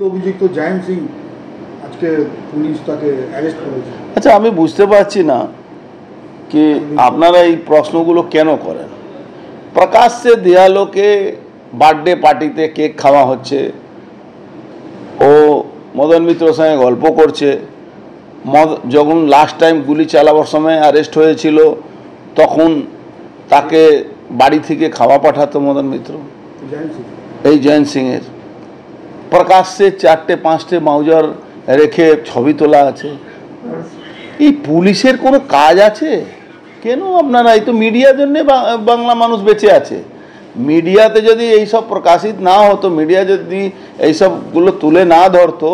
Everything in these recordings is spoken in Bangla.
অভিযুক্ত জয়ন্ত সিং আজকে পুলিশ তাকে অ্যারেস্ট করেছে। আচ্ছা, আমি বুঝতে পারছি না कि আপনারা এই প্রশ্নগুলো কেন করেন। প্রকাশ্যে দেয়ালোকে বার্থডে পার্টিতে কেক খাওয়া হচ্ছে, ও মদন মিত্রর সঙ্গে গল্প করছে। যখন লাস্ট টাইম গুলি চালাবার সময় অ্যারেস্ট হয়েছিল তখন তাকে বাড়ি থেকে খাওয়া পাঠাতো মদন মিত্র। এই জয়ন্ত সিংয়ের প্রকাশ্যে 4টে 5টে মাউজার রেখে ছবি তোলা আছে। এই পুলিশের কোনো কাজ আছে কেন? আপনারা এই তো মিডিয়ার জন্য বাংলা মানুষ বেঁচে আছে। মিডিয়াতে যদি এইসব প্রকাশিত না হতো, মিডিয়া যদি এইসবগুলো তুলে না ধরতো,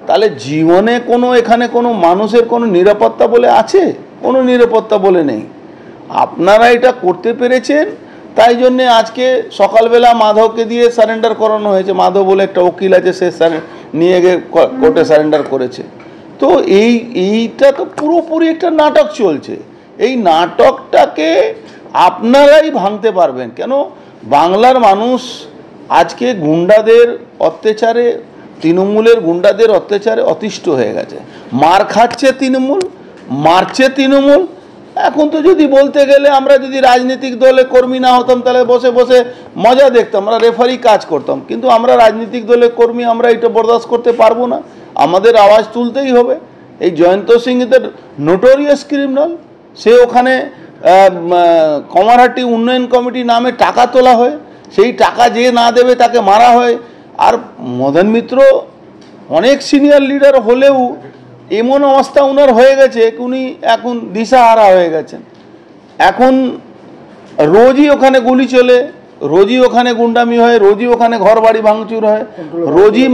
তাহলে জীবনে কোনো এখানে কোনো মানুষের কোনো নিরাপত্তা বলে আছে? কোনো নিরাপত্তা বলে নেই। আপনারা এটা করতে পেরেছেন, তাই জন্যে আজকে সকালবেলা মাধবকে দিয়ে সারেন্ডার করানো হয়েছে। মাধব বলে একটা উকিল আছে, সে নিয়ে গিয়ে কোর্টে সারেন্ডার করেছে। তো এইটা তো পুরোপুরি একটা নাটক চলছে। এই নাটকটাকে আপনারাই ভাঙতে পারবেন কেন? বাংলার মানুষ আজকে গুন্ডাদের অত্যাচারে, তৃণমূলের গুন্ডাদের অত্যাচারে অতিষ্ঠ হয়ে গেছে। মার খাচ্ছে তৃণমূল, মারছে তৃণমূল। এখন তো যদি বলতে গেলে আমরা যদি রাজনৈতিক দলে কর্মী না হতাম তাহলে বসে বসে মজা দেখতাম, আমরা রেফারি কাজ করতাম। কিন্তু আমরা রাজনৈতিক দলের কর্মী, আমরা এটা বরদাস্ত করতে পারবো না। আমাদের আওয়াজ তুলতেই হবে। এই জয়ন্ত সিং এদের নোটোরিয়াস ক্রিমিনাল। সে ওখানে কমারহাটি উন্নয়ন কমিটি নামে টাকা তোলা হয়, সেই টাকা যে না দেবে তাকে মারা হয়। আর মদন মিত্র অনেক সিনিয়র লিডার হলেও এমন অবস্থা ওনার হয়ে গেছে, উনি এখন দিশাহারা হয়ে গেছেন। এখন রোজই ওখানে গুলি চলে, রোজই ওখানে গুন্ডামি হয়, রোজই ওখানে ঘর বাড়ি ভাঙচুর হয়, রোজই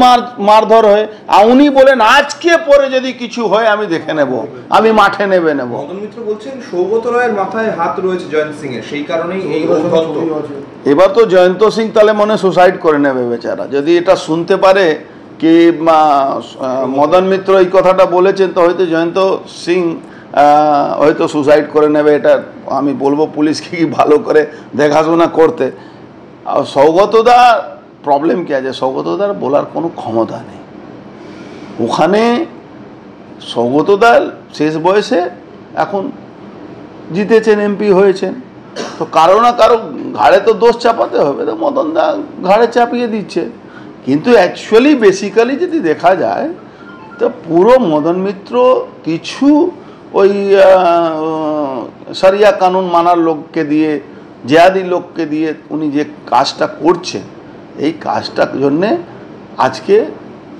মারধর হয়। আর উনি বলেন আজকে পরে যদি কিছু হয় আমি দেখে নেব, আমি মাঠে নেব। মদন মিত্র বলছেন সৌগত রায়ের মাথায় হাত রয়েছে জয়ন্ত সিং এর, সেই কারণেই এই এবার তো জয়ন্ত সিং তাহলে মনে সুসাইড করে নেবে বেচারা, যদি এটা শুনতে পারে কি মদন মিত্র এই কথাটা বলেছেন, তো হয়তো জয়ন্ত সিং হয়তো সুসাইড করে নেবে। এটা আমি বলবো পুলিশকে কি ভালো করে দেখাশোনা করতে। আর সৌগতদার প্রবলেম কি আছে? সৌগতদার বলার কোনো ক্ষমতা নেই ওখানে। সৌগতদার শেষ বয়সে এখন জিতেছেন, এমপি হয়েছেন, তো কারো না কারো ঘাড়ে তো দোষ চাপাতে হবে। তো মদন দা ঘাড়ে চাপিয়ে দিচ্ছে। কিন্তু অ্যাকচুয়ালি বেসিক্যালি যদি দেখা যায় তো পুরো মদন মিত্র কিছু ওই শরিয়া কানুন মানার লোককে দিয়ে, জেহাদি লোককে দিয়ে উনি যে কাজটা করছেন, এই কাজটার জন্যে আজকে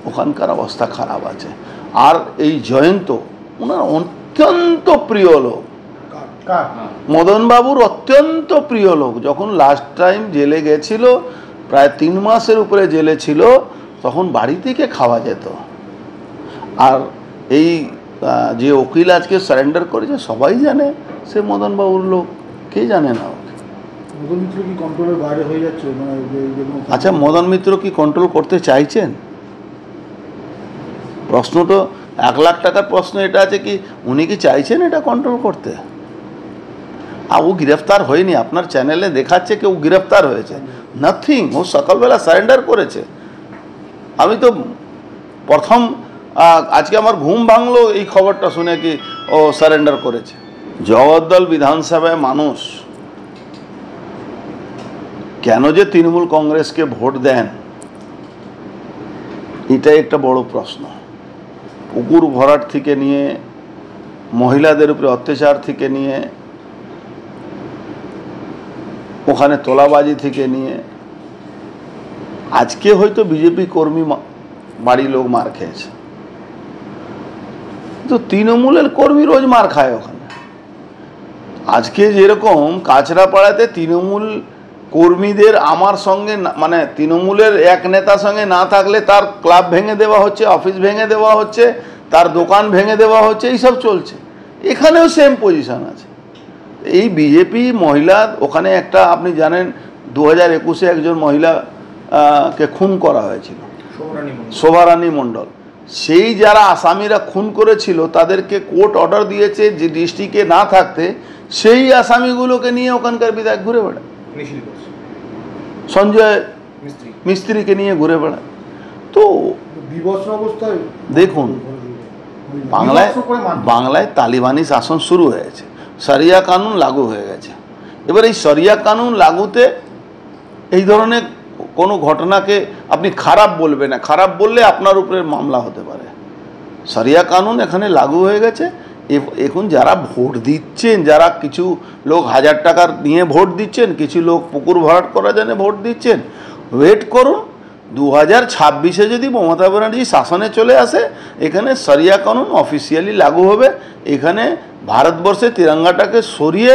ওখানকার অবস্থা খারাপ আছে। আর এই জয়ন্ত ওনার অত্যন্ত প্রিয় লোক, মদনবাবুর অত্যন্ত প্রিয় লোক। যখন লাস্ট টাইম জেলে গেছিল, প্রায় 3 মাসের উপরে জেলে ছিল, তখন বাড়ি থেকে খাওয়া যেত। আর এই যে উকিল আজকে সারেন্ডার করেছে সবাই জানে সে মদনবাবুর লোক, কে জানে না? মদন মিত্র কি কন্ট্রোলের বাইরে হয়ে যাচ্ছে? আচ্ছা, মদন মিত্র কি কন্ট্রোল করতে চাইছেন? প্রশ্ন তো 1 লাখ টাকার প্রশ্ন এটা আছে কি উনি কি চাইছেন এটা কন্ট্রোল করতে? আর ও গ্রেফতার হয়নি, আপনার চ্যানেলে দেখাচ্ছে কি ও গ্রেফতার হয়েছে। নাথিং, ও সকালবেলা সারেন্ডার করেছে। আমি তো প্রথম আজকে আমার ঘুম ভাঙলো এই খবরটা শুনে কি ও সারেন্ডার করেছে। জগদ্দল বিধানসভায় মানুষ কেন যে তৃণমূল কংগ্রেসকে ভোট দেন, এটাই একটা বড় প্রশ্ন। পুকুর ভরাট থেকে নিয়ে, মহিলাদের উপরে অত্যাচার থেকে নিয়ে, ওখানে তোলাবাজি থেকে নিয়ে, আজকে হয়তো বিজেপি কর্মী বাড়ি লোক মার খেয়েছে, তো তৃণমূলের কর্মী রোজ মার খায় ওখানে। আজকে যেরকম কাছড়াপাড়াতে তৃণমূল কর্মীদের আমার সঙ্গে, মানে তৃণমূলের এক নেতার সঙ্গে না থাকলে তার ক্লাব ভেঙে দেওয়া হচ্ছে, অফিস ভেঙে দেওয়া হচ্ছে, তার দোকান ভেঙে দেওয়া হচ্ছে, এইসব চলছে। এখানেও সেম পজিশন আছে। এই বিজেপি মহিলা ওখানে একটা, আপনি জানেন 2021-এ একজন মহিলাকে খুন করা হয়েছিল, শোভারানী মণ্ডল। সেই যারা আসামিরা খুন করেছিল তাদেরকে কোর্ট অর্ডার দিয়েছে যে ডিস্ট্রিক্টে না থাকতে, সেই আসামিগুলোকে নিয়ে ওখানকার বিধায়ক ঘুরে বেড়ায়, সঞ্জয় মিস্ত্রিকে নিয়ে ঘুরে বেড়ায়। তো বিবস্ত্র অবস্থায় দেখুন, বাংলায় তালিবানি শাসন শুরু হয়েছে, শরিয়া কানুন লাগু হয়ে গেছে। এবার এই শরিয়া কানুন লাগুতে এই ধরনের কোনো ঘটনাকে আপনি খারাপ বলবেন না, খারাপ বললে আপনার উপরে মামলা হতে পারে। শরিয়া কানুন এখানে লাগু হয়ে গেছে। এখন যারা ভোট দিচ্ছেন, যারা কিছু লোক 1000 টাকার নিয়ে ভোট দিচ্ছেন, কিছু লোক পুকুর ভরাট করার জন্য ভোট দিচ্ছেন, ওয়েট করুন। 2026-এ যদি মমতা ব্যানার্জি শাসনে চলে আসে, এখানে শরিয়া কানুন অফিসিয়ালি লাগু হবে। এখানে ভারতবর্ষে তিরঙ্গাটাকে সরিয়ে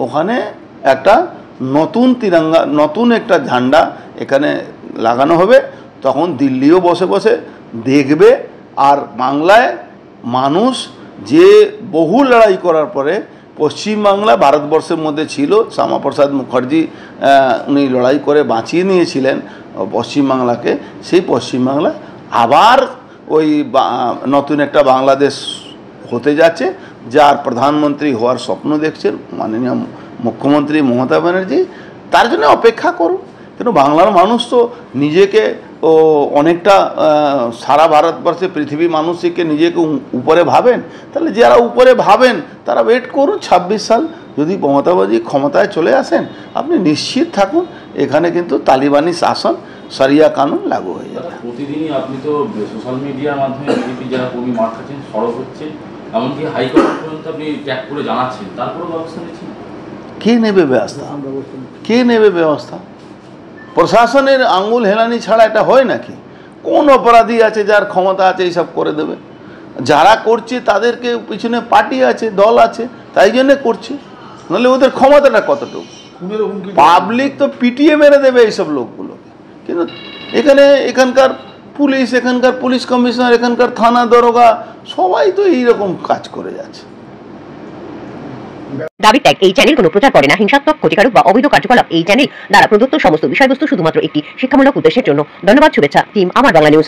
ওখানে একটা নতুন তিরঙ্গা, নতুন একটা ঝান্ডা এখানে লাগানো হবে। তখন দিল্লিও বসে বসে দেখবে। আর বাংলায় মানুষ যে বহু লড়াই করার পরে পশ্চিমবাংলা ভারতবর্ষের মধ্যে ছিল, শ্যামাপ্রসাদ মুখার্জি উনি লড়াই করে বাঁচিয়ে নিয়েছিলেন পশ্চিমবাংলাকে, সেই পশ্চিমবাংলা আবার ওই নতুন একটা বাংলাদেশ হতে যাচ্ছে, যার প্রধানমন্ত্রী হওয়ার স্বপ্ন দেখছেন মাননীয় মুখ্যমন্ত্রী মমতা ব্যানার্জি। তার জন্য অপেক্ষা করুন। কিন্তু বাংলার মানুষ তো নিজেকে অনেকটা সারা ভারতবর্ষে পৃথিবীর মানুষকে নিজেকে উপরে ভাবেন। তাহলে যারা উপরে ভাবেন তারা ওয়েট করুন 26 সাল, যদি মমতা ব্যানার্জি ক্ষমতায় চলে আসেন, আপনি নিশ্চিত থাকুন এখানে কিন্তু তালিবানি শাসন, শরিয়া কানুন লাগু হয়ে যাবে। প্রতিদিনই আপনি তো সোশ্যাল মিডিয়ার মাধ্যমে বিজেপি যারা কর্মী মাঠ খাচ্ছেন, সরব হচ্ছে, এমনকি হাইকোর্ট পর্যন্ত আপনি ট্যাগ করে জানাচ্ছেন, তারপরেও ব্যবস্থা নিচ্ছেন। কে নেবে ব্যবস্থা? কে নেবে ব্যবস্থা? প্রশাসনের আঙুল হেলানি ছাড়া এটা হয় নাকি? কোন অপরাধী আছে যার ক্ষমতা আছে এইসব করে দেবে? যারা করছে তাদেরকে পিছনে পার্টি আছে, দল আছে, তাই জন্যে করছে। নাহলে ওদের ক্ষমতাটা কতটুকু? পাবলিক তো পিটিয়ে মেরে দেবে এইসব লোকগুলোকে। কিন্তু এখানকার পুলিশ কমিশনার, এখানকার থানা দরোগা সবাই তো এইরকম কাজ করে যাচ্ছে। দাবি ট্যাগ এই চ্যানেল কোনো প্রচার করে না, হিংসাত্মক, ক্ষতিকারক বা অবৈধ কার্যকলাপ এই চ্যানেল দ্বারা প্রদত্ত সমস্ত বিষয়বস্তু শুধুমাত্র একটি শিক্ষামূলক উদ্দেশ্যের জন্য। ধন্যবাদ। শুভেচ্ছা টিম আমার বাংলা নিউজ।